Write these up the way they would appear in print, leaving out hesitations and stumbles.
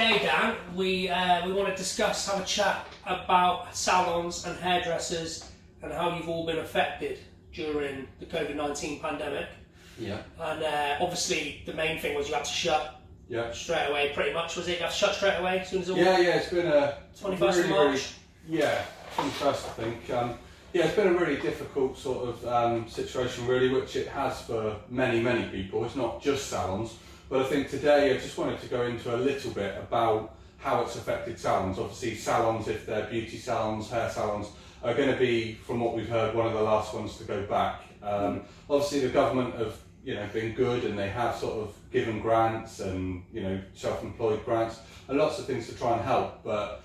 today, Dan, we want to have a chat about salons and hairdressers and how you've all been affected during the COVID-19 pandemic. Yeah. And obviously the main thing was you had to shut straight away, pretty much, was it? You had to shut straight away as soon as it Yeah, it's been a 21st of March? 21st I think. It's been a really difficult sort of situation really, which it has for many people. It's not just salons, but I think today I just wanted to go into a little bit about how it's affected salons. Obviously salons, if they're beauty salons, hair salons, are going to be, from what we've heard, one of the last ones to go back. Obviously the government have been good, and they have sort of given grants and self-employed grants and lots of things to try and help, but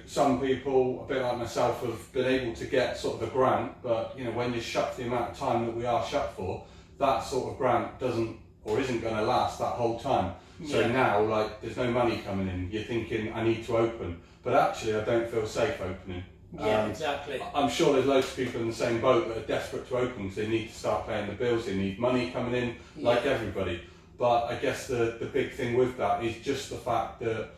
some people, a bit like myself, have been able to get sort of a grant, but when you're shut for the amount of time that we are shut for, that sort of grant doesn't or isn't going to last that whole time. So now, there's no money coming in, you're thinking, I need to open, but actually I don't feel safe opening. Yeah, exactly. I'm sure there's loads of people in the same boat that are desperate to open because they need to start paying the bills, they need money coming in, like everybody. But I guess the big thing with that is just the fact that,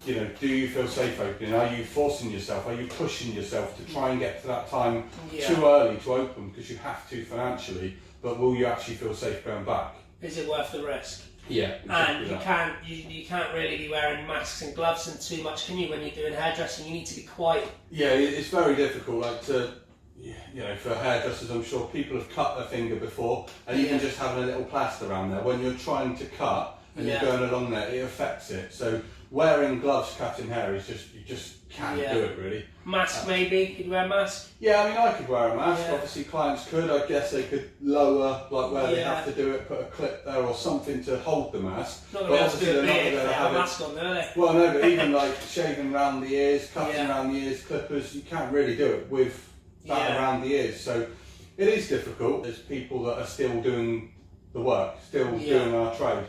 do you feel safe opening? Are you forcing yourself? Are you pushing yourself to try and get to that time too early to open because you have to financially, but will you actually feel safe going back? Is it worth the risk? Yeah. Exactly. And you can't really be wearing masks and gloves and too much, can you, when you're doing hairdressing? You need to be quite... Yeah, it's very difficult, for hairdressers. I'm sure people have cut their finger before, and even just having a little plaster around there, when you're trying to cut and you're going along there, it affects it. So wearing gloves cutting hair is you just can't do it really. Mask maybe? Could you wear a mask? Yeah, I mean, I could wear a mask. Obviously clients could. I guess they could lower where they have to do it, put a clip there or something to hold the mask. Not going to be able to do it if they have a mask on, are they? Well, no, but even shaving around the ears, cutting around the ears, clippers, you can't really do it with that around the ears. So it is difficult. There's people that are still doing the work, still doing our trade.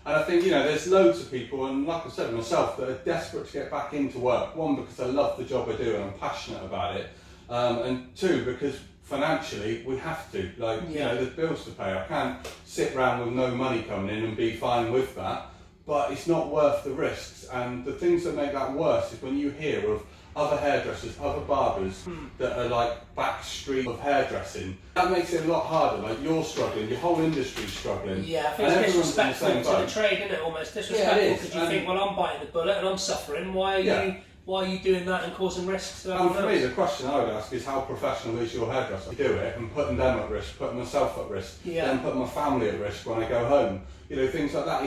And I think, there's loads of people, and like I said myself, that are desperate to get back into work. One, because I love the job I do and I'm passionate about it. And two, because financially we have to. There's bills to pay. I can't sit around with no money coming in and be fine with that. But it's not worth the risks. And the things that make that worse is when you hear of other hairdressers, other barbers that are backstreet of hairdressing. That makes it a lot harder. You're struggling, your whole industry's struggling. Yeah, I think it's disrespectful to the trade, isn't it? Almost disrespectful, because you think, well, I'm biting the bullet and I'm suffering. Why are you doing that and causing risks to everyone else? For me, the question I would ask is, how professional is your hairdresser? I do it and putting them at risk, putting myself at risk, then putting my family at risk when I go home. Things like that.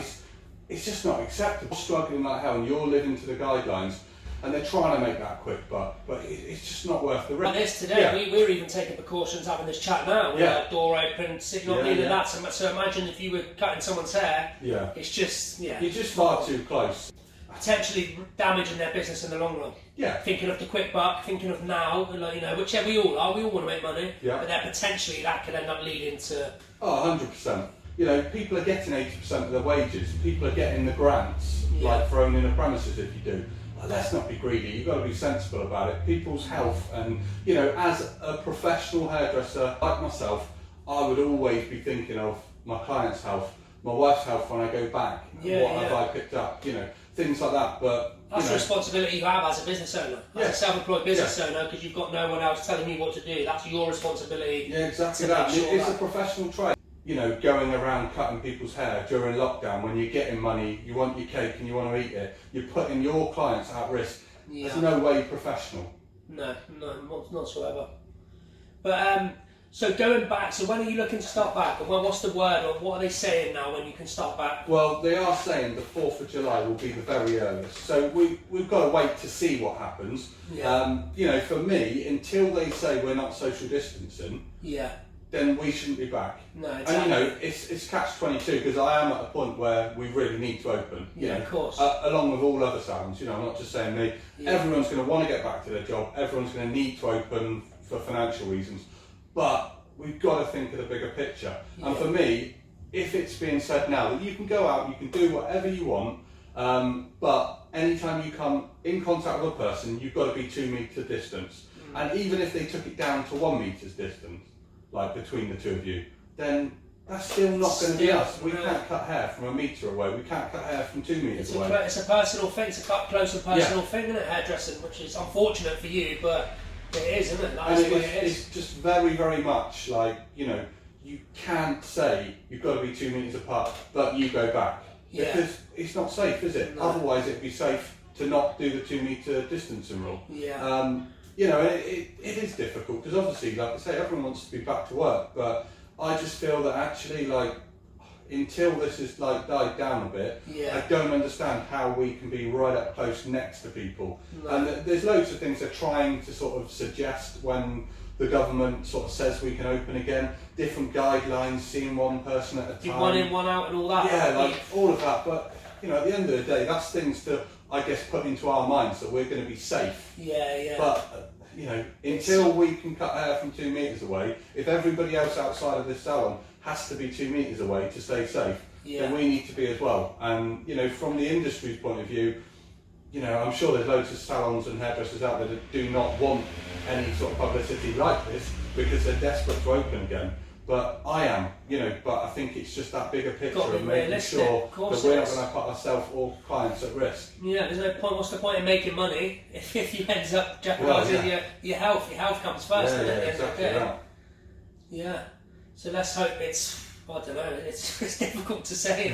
It's just not acceptable. Struggling like hell, and you're living to the guidelines. And they're trying to make that quick, but it's just not worth the risk. Like this today, we're even taking precautions having this chat now. With our door open, not needed that. So imagine if you were cutting someone's hair. It's just you're just far too close. Potentially damaging their business in the long run. Thinking of the quick buck, thinking of now, whichever we all are, we all want to make money. But then potentially that could end up leading to... Oh, 100%. People are getting 80% of their wages. People are getting the grants, for owning a premises if you do. Let's not be greedy, you've got to be sensible about it. People's health, and as a professional hairdresser like myself, I would always be thinking of my client's health, my wife's health when I go back, what have I picked up, things like that. But that's a responsibility you have as a business owner, as a self-employed business owner, because you've got no one else telling you what to do. That's your responsibility. Yeah, exactly that. It's a professional trade. Going around cutting people's hair during lockdown, when you're getting money, you want your cake and you want to eat it, you're putting your clients at risk. There's no way professional. No, not whatsoever. But so going back, so when are you looking to start back? And what's the word, or what are they saying now when you can start back? Well, they are saying the 4th of July will be the very earliest. So we've got to wait to see what happens. For me, until they say we're not social distancing, then we shouldn't be back. No, exactly. And it's catch-22, because I am at a point where we really need to open. Of course. Along with all other salons, I'm not just saying me. Everyone's going to want to get back to their job. Everyone's going to need to open for financial reasons. But we've got to think of the bigger picture. And for me, if it's being said now that you can go out, you can do whatever you want, but anytime you come in contact with a person, you've got to be 2 metre distance. And even if they took it down to 1 metre's distance, between the two of you, then that's still not going to be Still, us. We no. can't cut hair from a metre away. We can't cut hair from 2 metres away. It's a personal thing. It's a close and personal thing, isn't it? Hairdressing, which is unfortunate for you, but it is, isn't it? That's the way it is. It's just very, very much like, you know, you can't say you've got to be 2 metres apart, but you go back. Yeah. Because it's not safe, is it? No. Otherwise it'd be safe to not do the 2 metre distancing rule. Yeah. You know, it is difficult because obviously, like I say, everyone wants to be back to work, but I just feel that actually, like, until this has like died down a bit, I don't understand how we can be right up close next to people. No. And there's loads of things they're trying to sort of suggest when the government sort of says we can open again, different guidelines, seeing one person at a time. One in, one out and all that. Yeah, like all of that. But, you know, at the end of the day, that's things to, I guess, put into our minds that we're going to be safe. Yeah. But, you know, until we can cut hair from 2 metres away, if everybody else outside of this salon has to be 2 metres away to stay safe, then we need to be as well. And, you know, from the industry's point of view, you know, I'm sure there's loads of salons and hairdressers out there that do not want any sort of publicity like this because they're desperate to open again. But I am, you know, but I think it's just that bigger picture of making sure that we're not going to put ourselves or clients at risk. Yeah, there's no point. What's the point in making money if you end up jeopardising your health? Your health comes first at the end of the day. Right. Yeah. So let's hope it's. I don't know. It's difficult to say.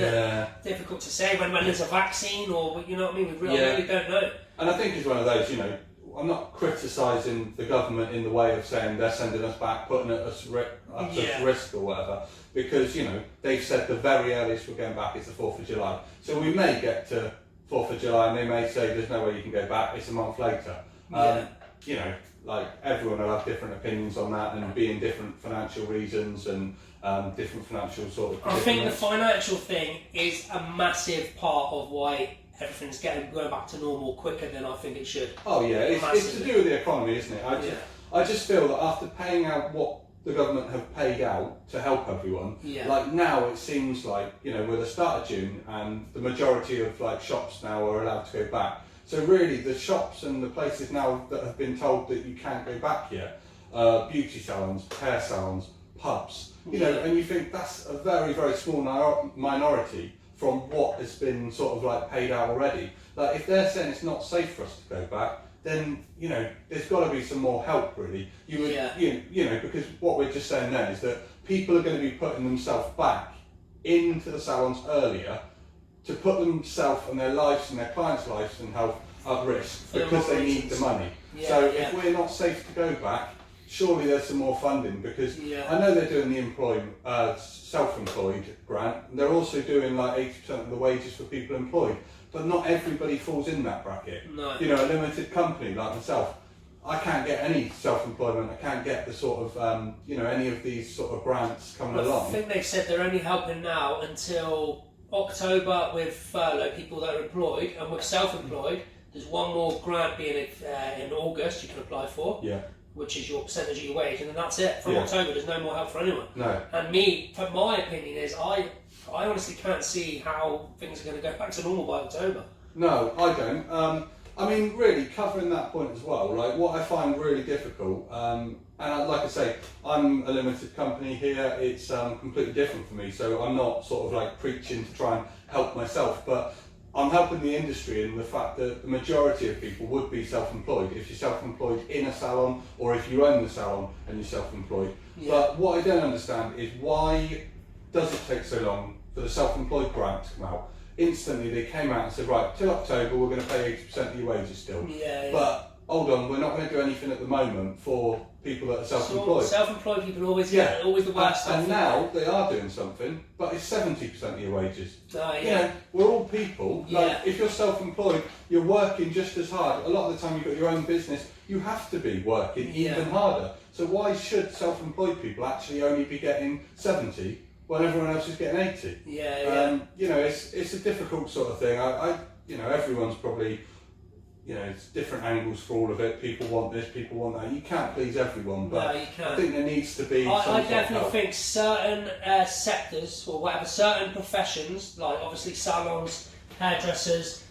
Difficult to say when there's a vaccine or you know what I mean. We really don't know. And I think it's one of those. You know, I'm not criticising the government in the way of saying they're sending us back, putting us at risk or whatever, because you know they've said the very earliest we're going back is the 4th of July. So we may get to 4th of July and they may say there's no way you can go back. It's a month later. You know, like everyone will have different opinions on that and be in different financial reasons and different financial sort of. I think the financial thing is a massive part of why everything's going back to normal quicker than I think it should. Oh yeah, it's to do with the economy, isn't it? I just feel that after paying out what the government have paid out to help everyone, like now it seems like, you know, we're the start of June and the majority of like shops now are allowed to go back. So really the shops and the places now that have been told that you can't go back yet, beauty salons, hair salons, pubs, you know, and you think that's a very, very small minority from what has been sort of like paid out already. Like if they're saying it's not safe for us to go back, then you know there's got to be some more help really. You know, because what we're just saying then is that people are going to be putting themselves back into the salons earlier to put themselves and their lives and their clients' lives and health at risk because they need the money. If we're not safe to go back, surely there's some more funding because I know they're doing the self-employed grant. They're also doing like 80% of the wages for people employed, but not everybody falls in that bracket. No. You know, a limited company like myself, I can't get any self-employment. I can't get the sort of you know, any of these sort of grants coming along. I think they've said they're only helping now until October with furlough people that are employed, and with self-employed, there's one more grant being in August you can apply for. Which is your percentage of your wage, and then that's it. From October, there's no more help for anyone. No. And my opinion is, I honestly can't see how things are going to go back to normal by October. No, I don't. I mean, really, covering that point as well, like what I find really difficult, and like I say, I'm a limited company here, it's completely different for me, so I'm not sort of like preaching to try and help myself, but I'm helping the industry in the fact that the majority of people would be self-employed if you're self-employed in a salon or if you own the salon and you're self-employed. But what I don't understand is why does it take so long for the self-employed grant to come out? Instantly they came out and said, right, till October we're going to pay 80% of your wages still. But hold on, we're not going to do anything at the moment for people that are self-employed. Self-employed people always get always the worst stuff. And now they are doing something, but it's 70% of your wages. You know, we're all people. Like, if you're self-employed, you're working just as hard. A lot of the time you've got your own business, you have to be working even harder. So why should self-employed people actually only be getting 70 when everyone else is getting 80? You know, it's a difficult sort of thing. You know, everyone's probably, you know, it's different angles for all of it. People want this, people want that. You can't please everyone, but no, you can't. I think there needs to be I definitely think certain sectors, or whatever, certain professions, like obviously salons, hairdressers,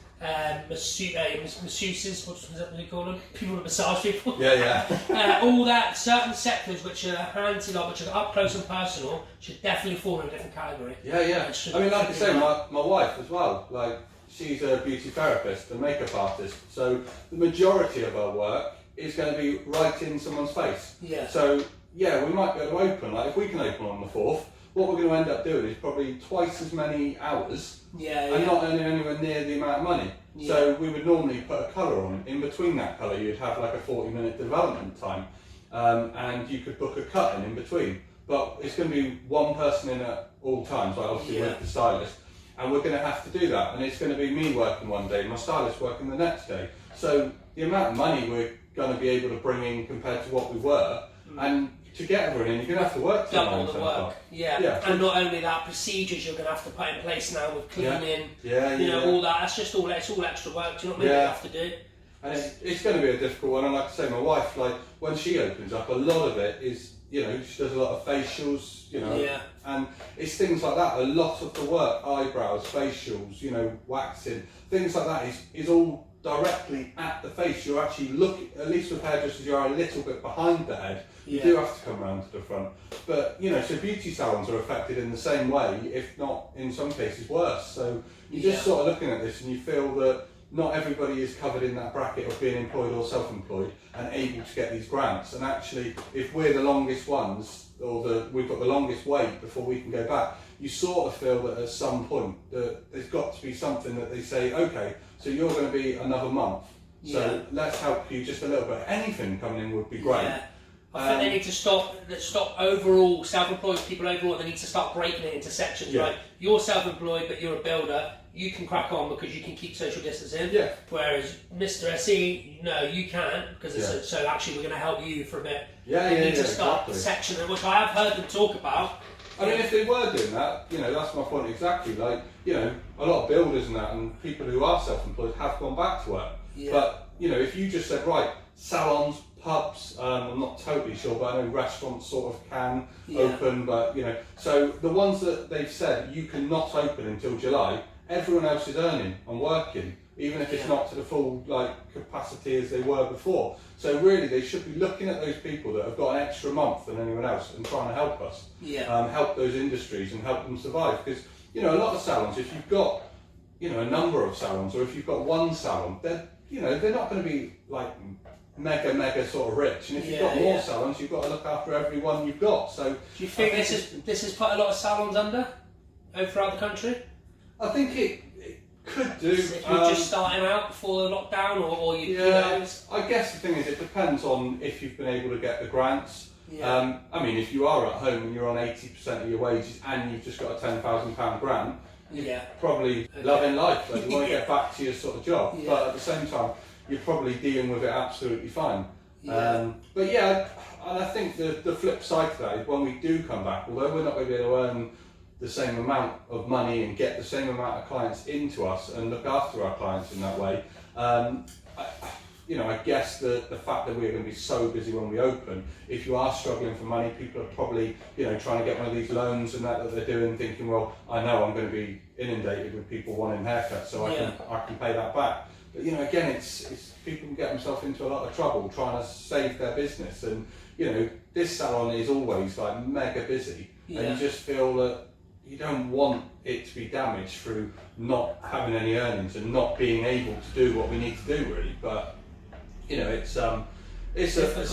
masseuses, what do you call them? People that massage people. Yeah. All that, certain sectors which are hands-on, which are up close and personal, should definitely fall in a different category. Yeah. I mean, like I say, my wife as well, like, she's a beauty therapist and makeup artist, so the majority of our work is going to be right in someone's face. Yeah. So, yeah, we might be able to open, like, if we can open on the 4th, what we're going to end up doing is probably twice as many hours and not earning anywhere near the amount of money. Yeah. So we would normally put a colour on. In between that colour, you'd have like a 40-minute development time, and you could book a cut in between. But it's going to be one person in at all times, like obviously with the stylist, and we're going to have to do that. And it's going to be me working one day, my stylist working the next day. So the amount of money we're going to be able to bring in compared to what we were, and to get everyone in, you're going to have to work double the work. Yeah. And not only that, procedures you're going to have to put in place now with cleaning. All that. That's just all. It's all extra work. Do you know what I mean? You have to do. And it's going to be a difficult one. And like I say, my wife, like when she opens up, a lot of it is, she does a lot of facials, and it's things like that. A lot of the work, eyebrows, facials, waxing, things like that is all directly at the face. You're actually looking, at least with hairdressers, you're a little bit behind the head. You do have to come around to the front. But, so beauty salons are affected in the same way, if not in some cases worse. So you're just sort of looking at this and you feel that not everybody is covered in that bracket of being employed or self-employed and able to get these grants. And actually, if we're the longest ones, or we've got the longest wait before we can go back, you sort of feel that at some point that there's got to be something that they say, okay, so you're going to be another month, so let's help you just a little bit. Anything coming in would be great. Yeah. I think they need to stop overall self-employed people overall. They need to start breaking it into sections. Right, you're self-employed, but you're a builder. You can crack on because you can keep social distancing. Yeah. Whereas Mr. SE, no, you can't because so actually we're going to help you for a bit. They need to start the section, which I have heard them talk about. I mean, if they were doing that, that's my point exactly. Like, a lot of builders and that, and people who are self-employed have gone back to work. Yeah. But, if you just said, right, salons, pubs, I'm not totally sure, but I know restaurants sort of can open, but, so the ones that they've said you cannot open until July, everyone else is earning and working, even if it's not to the full capacity as they were before. So really, they should be looking at those people that have got an extra month than anyone else and trying to help us, help those industries and help them survive. Because a lot of salons, if you've got a number of salons, or if you've got one salon, they're not going to be like mega sort of rich. And if you've got more salons, you've got to look after everyone you've got. So do you think this has put a lot of salons under throughout the country? I think it could do. If you're just starting out before the lockdown, or you. I guess the thing is, it depends on if you've been able to get the grants. I mean, if you are at home and you're on 80% of your wages and you've just got a £10,000 grant, you're probably loving life. Like, you want to get back to your sort of job, but at the same time, you're probably dealing with it absolutely fine. And I think the flip side to that is when we do come back, although we're not going to be able to earn the same amount of money and get the same amount of clients into us and look after our clients in that way, I guess the fact that we're going to be so busy when we open, if you are struggling for money, people are probably trying to get one of these loans and that they're doing, thinking, well, I know I'm going to be inundated with people wanting haircuts, so I can pay that back. But again, it's people can get themselves into a lot of trouble trying to save their business, and this salon is always like mega busy, and you just feel that you don't want it to be damaged through not having any earnings and not being able to do what we need to do, really. But it's a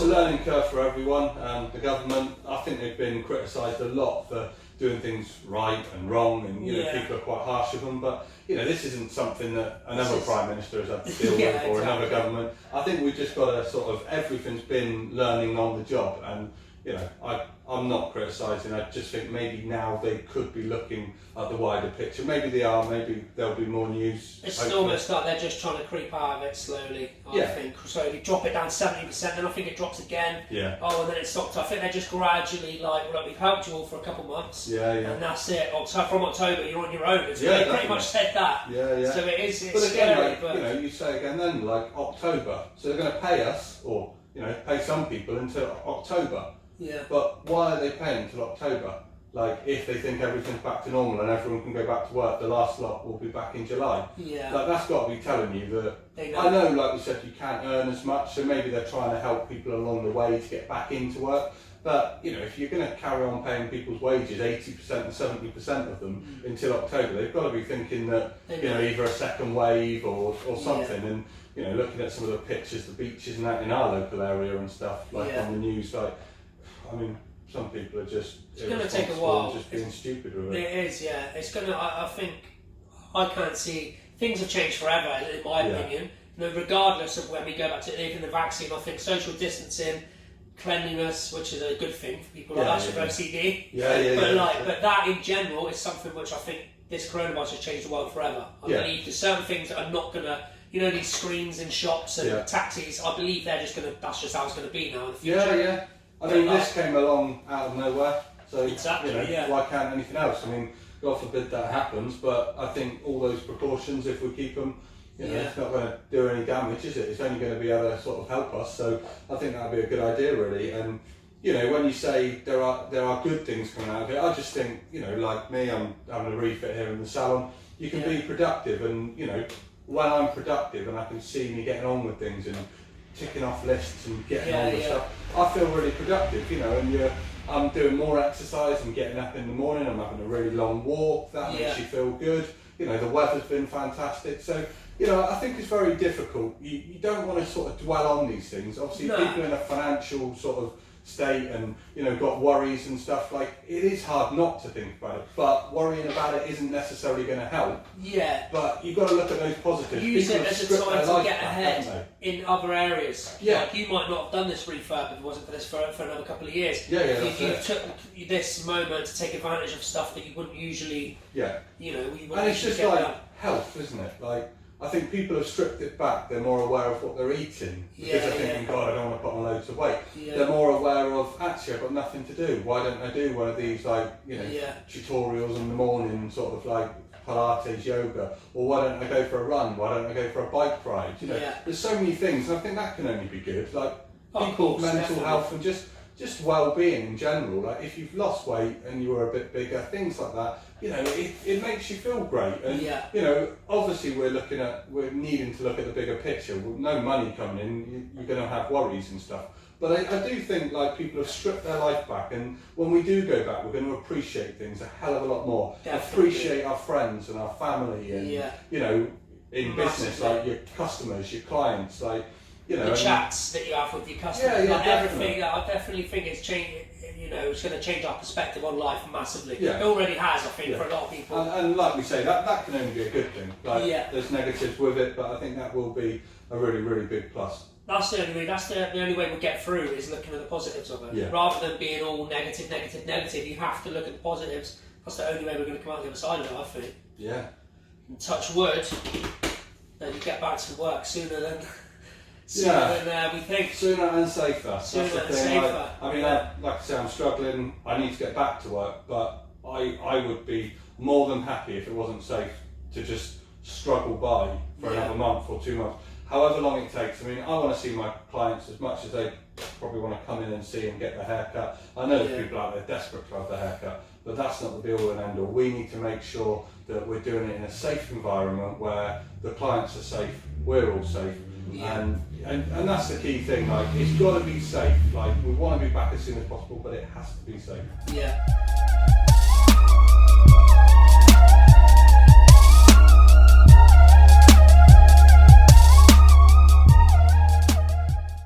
learning curve for everyone. The government, I think they've been criticised a lot for doing things right and wrong, and people are quite harsh with them. But this isn't something that another prime minister has had to deal with, or another government. I think we've just got to sort of, everything's been learning on the job, and I'm not criticising. I just think maybe now they could be looking at the wider picture. Maybe they are. Maybe there'll be more news. It's almost like they're just trying to creep out of it slowly. I think slowly drop it down 70%, then I think it drops again. And then it stops. I think they're just gradually like, look, we've helped you all for a couple months, and that's it. From October, you're on your own. They pretty much said that. So it is. It's but again, scary. You say again then, like October. So they're going to pay us, or pay some people until October. But why are they paying until October? like if they think everything's back to normal and everyone can go back to work, the last lot will be back in July. Yeah. Like that's got to be telling you that. I know, like you said, you can't earn as much, so maybe they're trying to help people along the way to get back into work. But you know, if you're going to carry on paying people's wages, 80% and 70% of them until October, they've got to be thinking that you know either a second wave or something. Yeah. And you know, looking at some of the pictures, the beaches and that in our local area and stuff, like on the news, like I mean. Some people are just it's going to take a while. Just being stupid with it. It is, yeah. It's going to. I think I can't see things have changed forever, in my opinion. You know, regardless of when we go back to even the vaccine, I think social distancing, cleanliness, which is a good thing for people like us with OCD. But that in general is something which I think this coronavirus has changed the world forever. I believe there's certain things that are not going to. You know, these screens in shops and taxis. I believe they're just going to. That's just how it's going to be now in the future. Yeah. I mean, this came along out of nowhere, so why can't anything else? I mean, God forbid that happens, but I think all those precautions, if we keep them, you know, it's not going to do any damage, is it? It's only going to be able to sort of help us. So I think that would be a good idea, really. And you know, when you say there are good things coming out of it, I just think, you know, like me, I'm having a refit here in the salon. You can be productive, and you know, when I'm productive and I can see me getting on with things and ticking off lists and getting on with stuff, I feel really productive, you know, and I'm doing more exercise, I'm getting up in the morning, I'm having a really long walk, that makes you feel good, you know, the weather's been fantastic, so, you know, I think it's very difficult, you don't want to sort of dwell on these things, obviously people in a financial sort of state and, you know, got worries and stuff, like, it is hard not to think about it, but worrying about it isn't necessarily going to help. Yeah. But you've got to look at those positives. Use it as a time to get ahead in other areas. Yeah. Like, you might not have done this refurb if it wasn't for this for another couple of years. If you took this moment to take advantage of stuff that you wouldn't usually, you know, you wouldn't and it's just get like done. health, isn't it? Like, I think people have stripped it back. They're more aware of what they're eating because they're thinking, God, I don't want to put on loads of weight. They're more aware of, actually, I've got nothing to do. Why don't I do one of these, like, you know, tutorials in the morning, sort of like Pilates, yoga, or why don't I go for a run? Why don't I go for a bike ride? You know, there's so many things, and I think that can only be good. Like people's mental health and just well-being in general. Like if you've lost weight and you were a bit bigger, things like that, you know, it makes you feel great. And you know, obviously we're needing to look at the bigger picture. With no money coming in, you're going to have worries and stuff. But I do think like people have stripped their life back, and when we do go back, we're going to appreciate things a hell of a lot more. Definitely. Appreciate our friends and our family, and you know, in business, like your customers, your clients, like. You know, the chats that you have with your customers, like definitely. everything. I definitely think it's changing. You know, it's going to change our perspective on life massively. Yeah. It already has, I think, for a lot of people. And like we say, that can only be a good thing. Like, there's negatives with it, but I think that will be a really, really big plus. That's the only way. That's the only way we'll get through is looking at the positives of it, rather than being all negative. You have to look at the positives. That's the only way we're going to come out the other side of it, I think. Yeah. And touch wood, then you get back to work sooner than. We think. Sooner and safer. Sooner That's the and thing. safer. I mean, like I say, I'm struggling. I need to get back to work, but I would be more than happy if it wasn't safe to just struggle by for another month or 2 months. However long it takes. I mean, I want to see my clients as much as they probably want to come in and see and get their haircut. I know there's people out there desperate to have their haircut, but that's not the be all and end all. We need to make sure that we're doing it in a safe environment where the clients are safe, we're all safe. And that's the key thing, like it's got to be safe, like we want to be back as soon as possible, but it has to be safe.